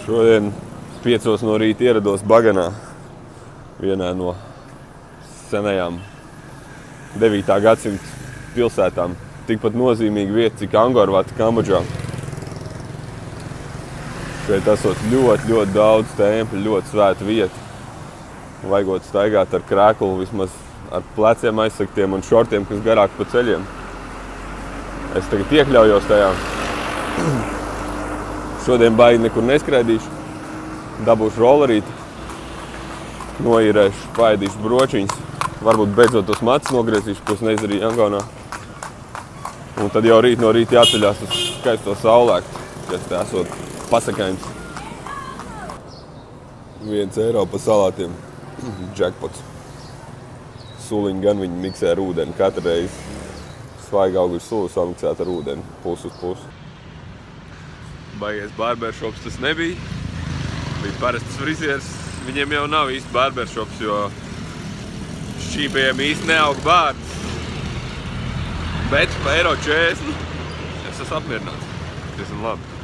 Šodien 5 no rīta ierados Baganā, vienā no senajām 9. gadsimta pilsētām. Tikpat nozīmīga vieta, cik Angorvata Kambodžā. Šeit esot ļoti daudz tempļu, ļoti svēta vieta. Vajagot staigāt ar krēklu, vismaz ar pleciem aizsaktiem un šortiem, kas garāk pa ceļiem. Es tagad iekļaujos tajā. Šodien baigi nekur neskraidīšu. Dabūšu rollerīti, noīrēšu, paēdīšu bročiņas. Varbūt beidzot tos matus nogriezīšu, ko es neizdarīju Jangaunā. Un tad jau rīt no rīta jāceļās uz skaisto saulēktu, kas te esot pasakains. 1 eiro pa salātiem. Jackpots. Suliņi gan viņi miksē ar ūdeni. Katru reizi svaigi augļu sulu samiksēt ar ūdeni, pusi uz pusi. Baigies barbershops tas nebija. Bija parasts frizieris. Viņiem jau nav īsti barbershops, jo šķīpējiem īsti neaug bārds. Bet pa eiro 40 es esmu apmierināts. Tas ir labi.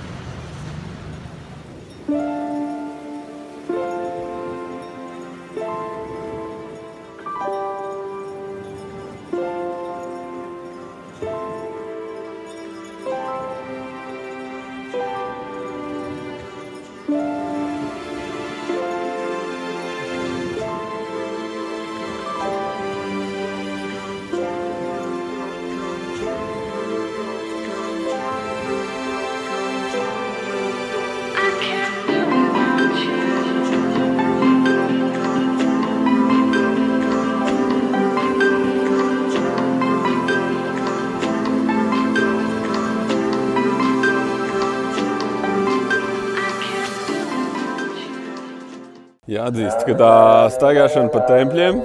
Jāatzīst, ka tā staigāšana pa tempļiem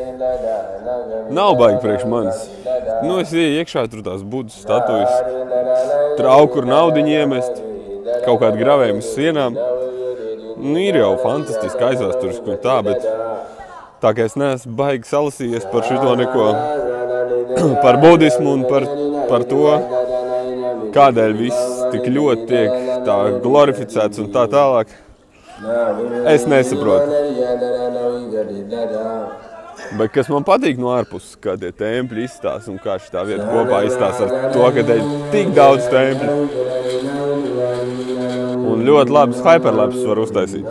nav baigi priekš manis. Es ieju iekšā, tur tās budas, statujas, trauku, kur naudiņu iemest, kaut kādi gravējumi uz sienām. Ir jau fantastiski aizvēsturiski un tā, bet tā kā es neesmu baigi salasījies par šito neko, par budismu un par to, kādēļ viss tik ļoti tiek tā glorificēts un tā tālāk. Es nesaprotu. Bet kas man patīk no ārpuses, kā tie tempļi izstās un kā šitā vieta kopā izstās ar to, ka te ir tik daudz tempļu. Un ļoti labs hyperlapses var uztaisīt.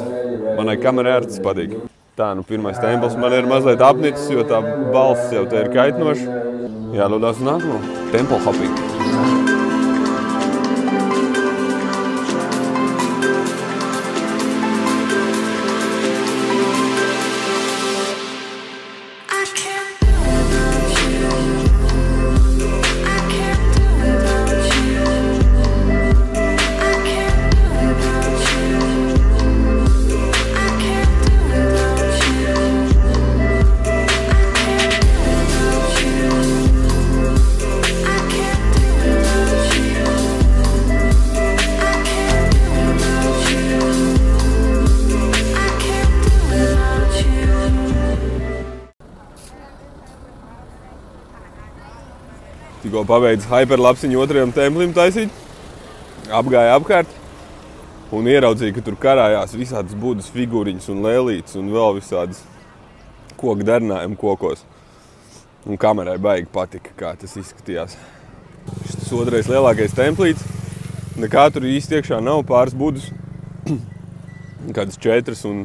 Manai kamerai arī tas patīk. Tā, pirmais templis man ir mazliet apnicis, jo tā balss jau te ir kaitinoša. Jālūdās nākamo. Temple hopping. Tikko pabeidz hyperlapsiņu otrajam templim taisīt, apgāja apkārt un ieraudzīja, ka tur karājās visādas budas figūriņas un lēlītes un vēl visādas koku darinājumi kokos. Un kamerai baigi patika, kā tas izskatījās. Šis otrais lielākais templīts, nekā tur īsti iekšā nav, pāris budas, kādas 4 un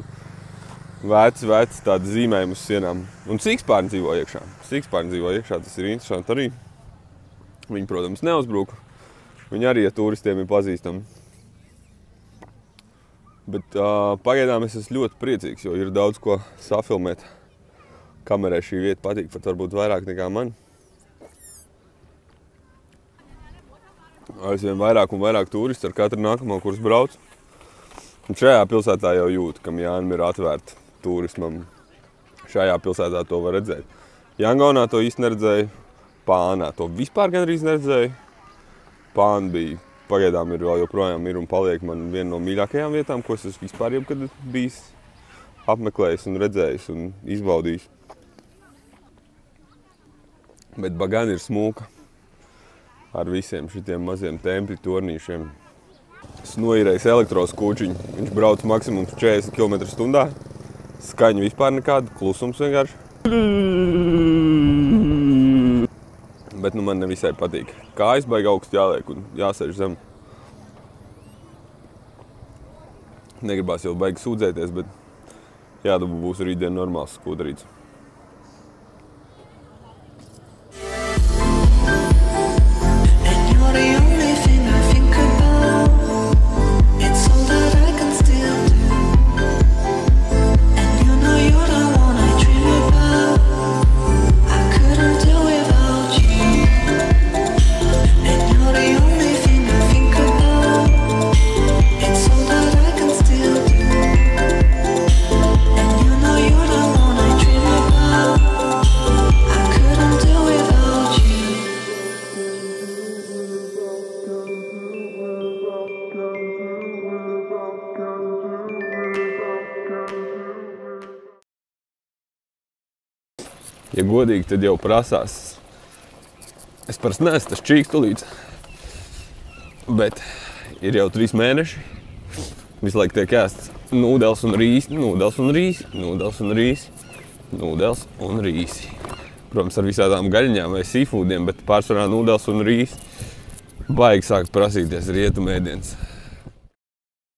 veci tādi zīmējumi uz sienām. Un Sikspārni dzīvo iekšā. Tas ir interesanti arī. Viņi, protams, neuzbruka. Viņi arī, ja turistiem ir pazīstami. Bet pagaidām es esmu ļoti priecīgs, jo ir daudz ko safilmēt. Kamerai šī vieta patīk, pat varbūt vairāk nekā man. Aizvien vairāk un vairāk turisti ar katru nākamo, kurus brauc. Un šajā pilsētā jau jūt, kam Jānim ir atvērta turismam. Šajā pilsētā to var redzēt. Jangaunā to īsti neredzēju. Pānā to vispār gandrīz neredzēju. Pāna bija, pagaidām ir vēl joprojām ir un paliek man viena no mīļākajām vietām, ko es vispār jebkad bijis apmeklējis un redzējis un izbaudījis. Bet Bagana ir smūka ar visiem šitiem maziem tempļu tornīšiem. Es noīrēju elektroskūčiņu. Viņš brauc maksimums 40 km/h. Skaņa vispār nekāda, klusums vienkārši. Bet nu man nevisai patīk. Kājas baigi augstu jāliek un jāsēž zem. Negribās jau baigi sūdzēties, bet jādabū būs rītdien normāls skūterīts. Ja godīgi, tad jau prasās. Es parasti neesmu tas čīkstulīts, bet ir jau 3 mēneši. Visu laiku tiek ēsts nūdels un rīsi, nūdels un rīsi, nūdels un rīsi, nūdels un rīsi. Protams, ar visādām gaļiņām vai seafoodiem, bet pārsvarā nūdels un rīsi. Baigi sākt prasīties rietumu ēdiens.